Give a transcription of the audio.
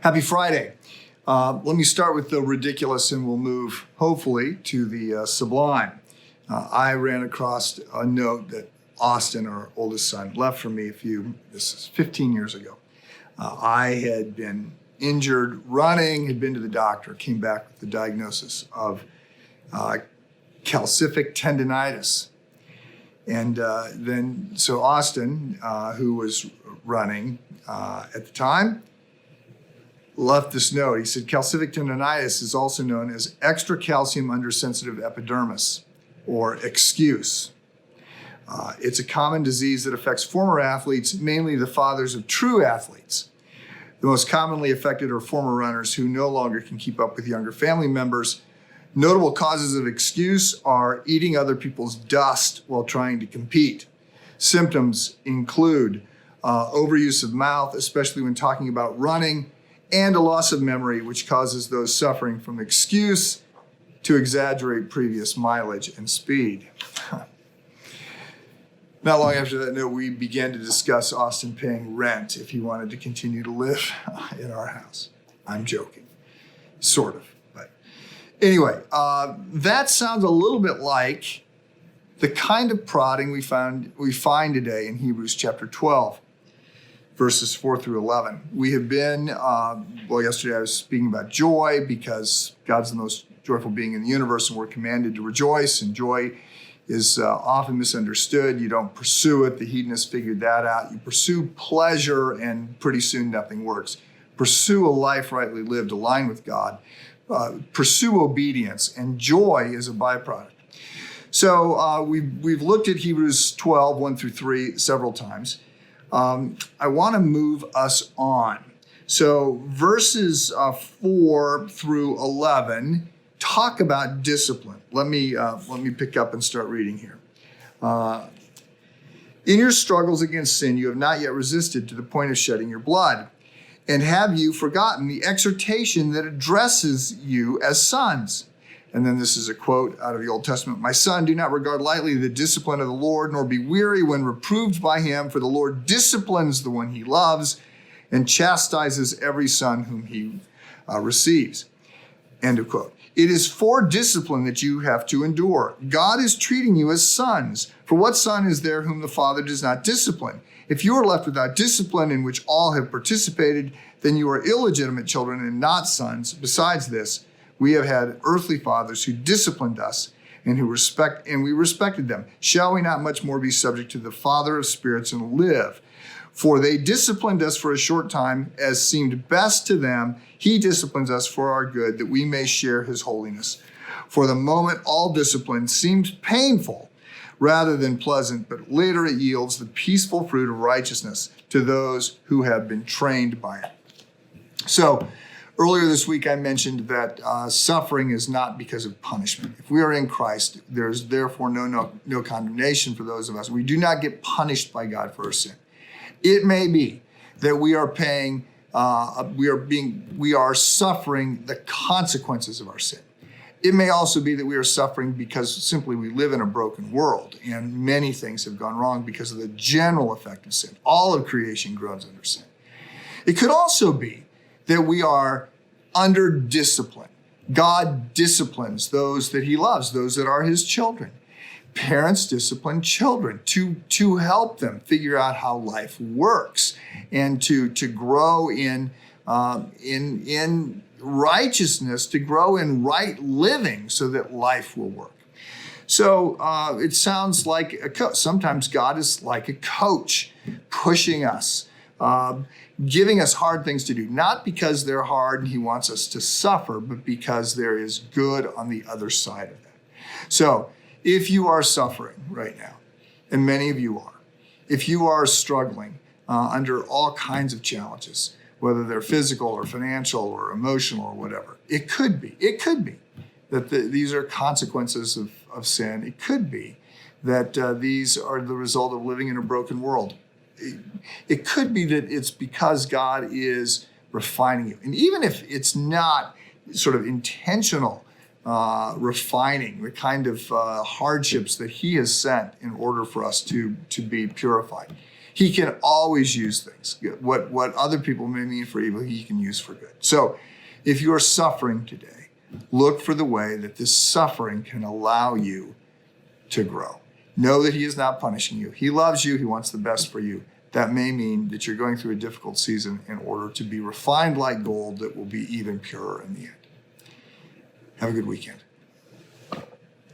Happy Friday. Let me start with the ridiculous and we'll move, hopefully, to the sublime. I ran across a note that Austin, our oldest son, left for me this is 15 years ago. I had been injured running, had been to the doctor, came back with the diagnosis of calcific tendonitis. And so Austin, who was running at the time, left this note. He said, calcific tendonitis is also known as extra calcium undersensitive epidermis, or excuse. It's a common disease that affects former athletes, mainly the fathers of true athletes. The most commonly affected are former runners who no longer can keep up with younger family members. Notable causes of excuse are eating other people's dust while trying to compete. Symptoms include overuse of mouth, especially when talking about running, and a loss of memory, which causes those suffering from excuse to exaggerate previous mileage and speed. Not long after that note, we began to discuss Austin paying rent if he wanted to continue to live in our house. I'm joking, sort of. But anyway, that sounds a little bit like the kind of prodding we find today in Hebrews chapter 12. Verses 4 through 11. We have been, yesterday I was speaking about joy because God's the most joyful being in the universe and we're commanded to rejoice, and joy is often misunderstood. You don't pursue it. The hedonists figured that out. You pursue pleasure and pretty soon nothing works. Pursue a life rightly lived, aligned with God. Pursue obedience, and joy is a byproduct. So we've looked at Hebrews 12, 1 through 3 several times. I want to move us on. So verses 4 through 11 talk about discipline. Let me pick up and start reading here. In your struggles against sin, you have not yet resisted to the point of shedding your blood. And have you forgotten the exhortation that addresses you as sons? And then this is a quote out of the Old Testament. My son, do not regard lightly the discipline of the Lord, nor be weary when reproved by him, for the Lord disciplines the one he loves and chastises every son whom he receives. End of quote. It is for discipline that you have to endure. God is treating you as sons. For what son is there whom the Father does not discipline? If you are left without discipline in which all have participated, then you are illegitimate children and not sons. Besides this, we have had earthly fathers who disciplined us and we respected them. Shall we not much more be subject to the Father of spirits and live? For they disciplined us for a short time as seemed best to them. He disciplines us for our good, that we may share his holiness. For the moment, all discipline seems painful rather than pleasant, but later it yields the peaceful fruit of righteousness to those who have been trained by it. So, earlier this week, I mentioned that suffering is not because of punishment. If we are in Christ, there's therefore no condemnation for those of us. We do not get punished by God for our sin. It may be that we are suffering the consequences of our sin. It may also be that we are suffering because simply we live in a broken world and many things have gone wrong because of the general effect of sin. All of creation groans under sin. It could also be that we are under discipline. God disciplines those that he loves, those that are his children. Parents discipline children to help them figure out how life works and to grow in righteousness, to grow in right living so that life will work. So it sounds like a coach. Sometimes God is like a coach pushing us, giving us hard things to do, not because they're hard and he wants us to suffer, but because there is good on the other side of that. So if you are suffering right now, and many of you are, if you are struggling under all kinds of challenges, whether they're physical or financial or emotional or whatever, it could be that these are consequences of sin. It could be that these are the result of living in a broken world. It could be that it's because God is refining you. And even if it's not sort of intentional refining, the kind of hardships that he has sent in order for us to be purified, He can always use things. What other people may mean for evil, he can use for good. So if you are suffering today, look for the way that this suffering can allow you to grow. Know that he is not punishing you. He loves you. He wants the best for you. That may mean that you're going through a difficult season in order to be refined like gold that will be even purer in the end. Have a good weekend.